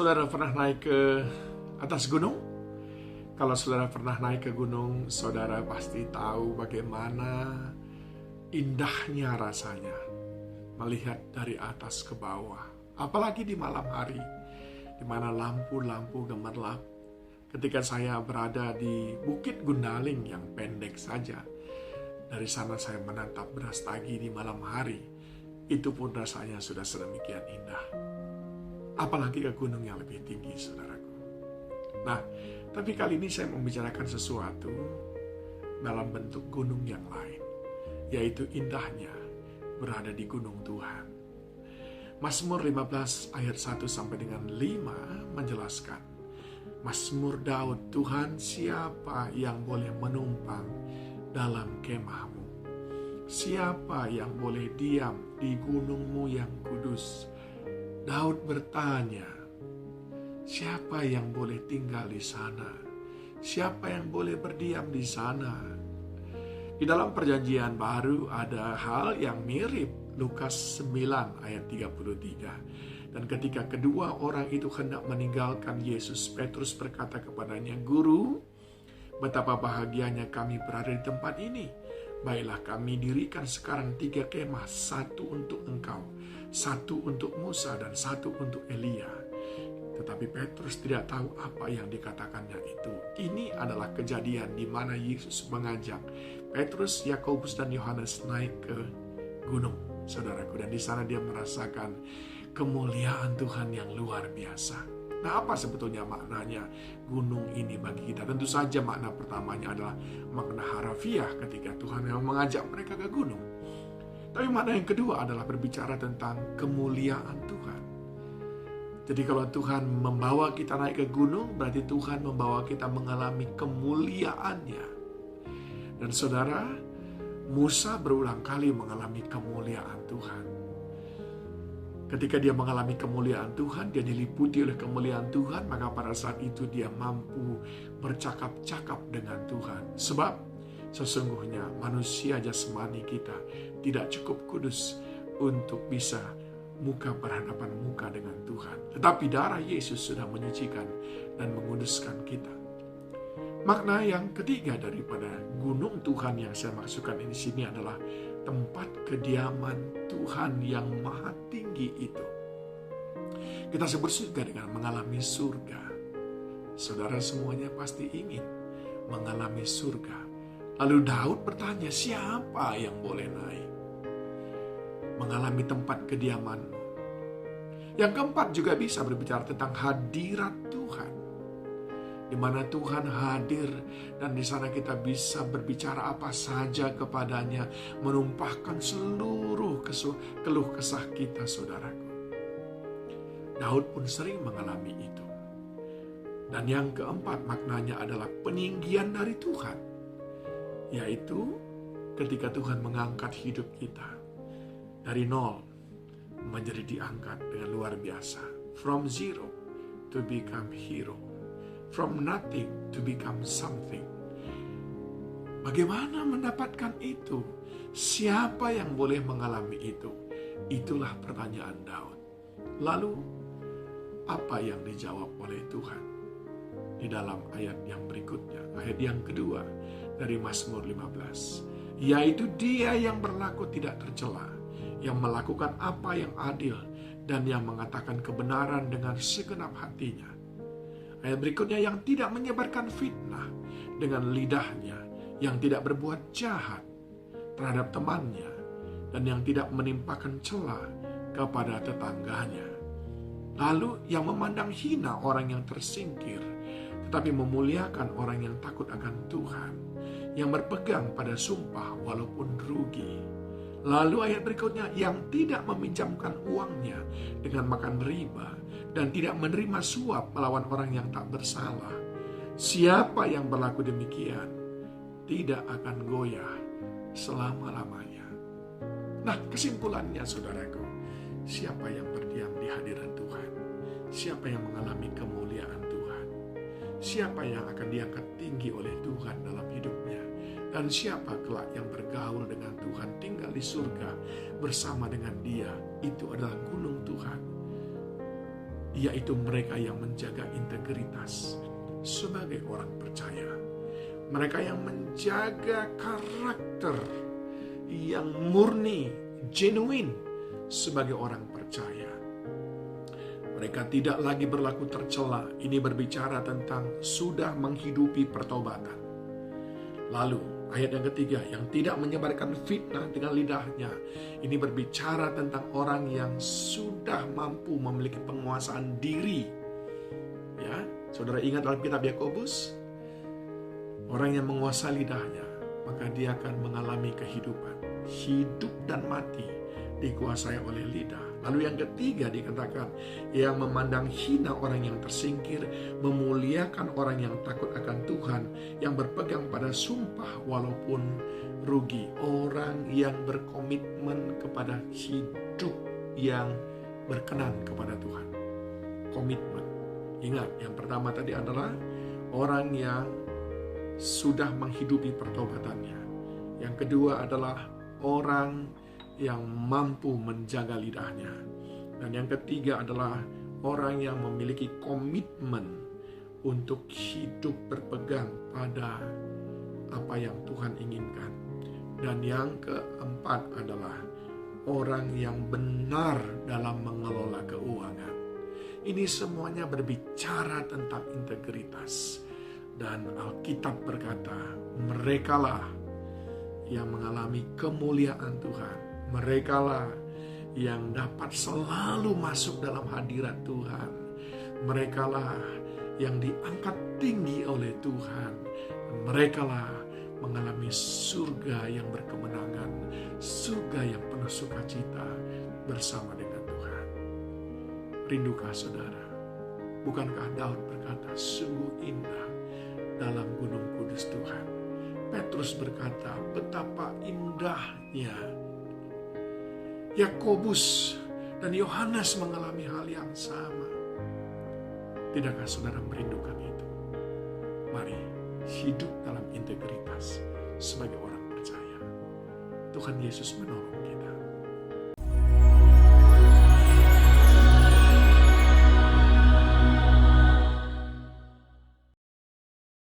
saudara pernah naik ke atas gunung? Kalau saudara pernah naik ke gunung, saudara pasti tahu bagaimana indahnya rasanya melihat dari atas ke bawah. Apalagi di malam hari, di mana lampu-lampu gemerlap. Ketika saya berada di Bukit Gundaling yang pendek saja, dari sana saya menatap Brastagi di malam hari. Itu pun rasanya sudah sedemikian indah. Apalagi ke gunung yang lebih tinggi, saudaraku. Nah, tapi kali ini saya membicarakan sesuatu dalam bentuk gunung yang lain, yaitu indahnya berada di gunung Tuhan. Mazmur 15 ayat 1 sampai dengan 5 menjelaskan, Mazmur Daud, Tuhan siapa yang boleh menumpang dalam kemahmu? Siapa yang boleh diam di gunungmu yang kudus? Daud bertanya, siapa yang boleh tinggal di sana? Siapa yang boleh berdiam di sana? Di dalam perjanjian baru ada hal yang mirip. Lukas 9 ayat 33. Dan ketika kedua orang itu hendak meninggalkan Yesus, Petrus berkata kepadanya, Guru, betapa bahagianya kami berada di tempat ini. Baiklah kami dirikan sekarang 3 kemah, 1 untuk engkau, 1 untuk Musa, dan 1 untuk Elia. Tetapi Petrus tidak tahu apa yang dikatakannya itu. Ini adalah kejadian di mana Yesus mengajak Petrus, Yakobus, dan Yohanes naik ke gunung, saudaraku. Dan di sana dia merasakan kemuliaan Tuhan yang luar biasa. Nah, apa sebetulnya maknanya gunung ini bagi kita? Tentu saja makna pertamanya adalah makna harafiah ketika Tuhan yang mengajak mereka ke gunung. Tapi makna yang kedua adalah berbicara tentang kemuliaan Tuhan. Jadi kalau Tuhan membawa kita naik ke gunung, berarti Tuhan membawa kita mengalami kemuliaannya. Dan saudara, Musa berulang kali mengalami kemuliaan Tuhan. Ketika dia mengalami kemuliaan Tuhan, dia diliputi oleh kemuliaan Tuhan, maka pada saat itu dia mampu bercakap-cakap dengan Tuhan. Sebab sesungguhnya manusia jasmani kita tidak cukup kudus untuk bisa muka berhadapan muka dengan Tuhan. Tetapi darah Yesus sudah menyucikan dan menguduskan kita. Makna yang ketiga daripada gunung Tuhan yang saya maksudkan di sini adalah tempat kediaman Tuhan yang maha tinggi itu. Kita sebut surga dengan mengalami surga. Saudara semuanya pasti ingin mengalami surga. Lalu Daud bertanya, siapa yang boleh naik? Mengalami tempat kediamanmu. Yang keempat juga bisa berbicara tentang hadirat Tuhan, di mana Tuhan hadir dan di sana kita bisa berbicara apa saja kepadanya, menumpahkan seluruh keluh kesah kita, saudaraku. Daud pun sering mengalami itu. Dan yang keempat maknanya adalah peninggian dari Tuhan, yaitu ketika Tuhan mengangkat hidup kita dari nol menjadi diangkat dengan luar biasa. From zero to become hero. From nothing to become something. Bagaimana mendapatkan itu? Siapa yang boleh mengalami itu? Itulah pertanyaan Daud. Lalu, apa yang dijawab oleh Tuhan? Di dalam ayat yang berikutnya, ayat yang kedua dari Mazmur 15. Yaitu dia yang berlaku tidak tercela, yang melakukan apa yang adil, dan yang mengatakan kebenaran dengan segenap hatinya. Ayat berikutnya, yang tidak menyebarkan fitnah dengan lidahnya, yang tidak berbuat jahat terhadap temannya, dan yang tidak menimpakan cela kepada tetangganya. Lalu yang memandang hina orang yang tersingkir, tetapi memuliakan orang yang takut akan Tuhan, yang berpegang pada sumpah walaupun rugi. Lalu ayat berikutnya, yang tidak meminjamkan uangnya dengan makan riba, dan tidak menerima suap melawan orang yang tak bersalah. Siapa yang berlaku demikian tidak akan goyah selama-lamanya. Nah, kesimpulannya saudaraku, siapa yang berdiam di hadirat Tuhan? Siapa yang mengalami kemuliaan Tuhan? Siapa yang akan diangkat tinggi oleh Tuhan dalam hidupnya? Dan siapa kelak yang bergaul dengan Tuhan, tinggal di surga bersama dengan Dia? Itu adalah gunung Tuhan. yaitu mereka yang menjaga integritas sebagai orang percaya. Mereka yang menjaga karakter yang murni, genuine sebagai orang percaya. Mereka tidak lagi berlaku tercela. Ini berbicara tentang sudah menghidupi pertobatan. Lalu ayat yang ketiga, yang tidak menyebarkan fitnah dengan lidahnya. Ini berbicara tentang orang yang sudah mampu memiliki penguasaan diri. Ya, saudara ingat dalam kitab Yakobus, orang yang menguasai lidahnya, maka dia akan mengalami kehidupan. Hidup dan mati dikuasai oleh lidah. Lalu yang ketiga dikatakan, yang memandang hina orang yang tersingkir, memuliakan orang yang takut akan Tuhan, yang berpegang pada sumpah walaupun rugi. Orang yang berkomitmen kepada hidup yang berkenan kepada Tuhan. Komitmen. Ingat, yang pertama tadi adalah orang yang sudah menghidupi pertobatannya. Yang kedua adalah orang yang mampu menjaga lidahnya. Dan yang ketiga adalah orang yang memiliki komitmen untuk hidup berpegang pada apa yang Tuhan inginkan. Dan yang keempat adalah orang yang benar dalam mengelola keuangan. Ini semuanya berbicara tentang integritas. Dan Alkitab berkata, merekalah yang mengalami kemuliaan Tuhan. Merekalah yang dapat selalu masuk dalam hadirat Tuhan. Merekalah yang diangkat tinggi oleh Tuhan. Merekalah mengalami surga yang berkemenangan, surga yang penuh sukacita bersama dengan Tuhan. Rindukah saudara? Bukankah Daud berkata, sungguh indah dalam gunung kudus Tuhan. Petrus berkata, betapa indahnya. Yakobus dan Yohanes mengalami hal yang sama. Tidakkah saudara merindukan itu? Mari hidup dalam integritas sebagai orang percaya. Tuhan Yesus menolong kita.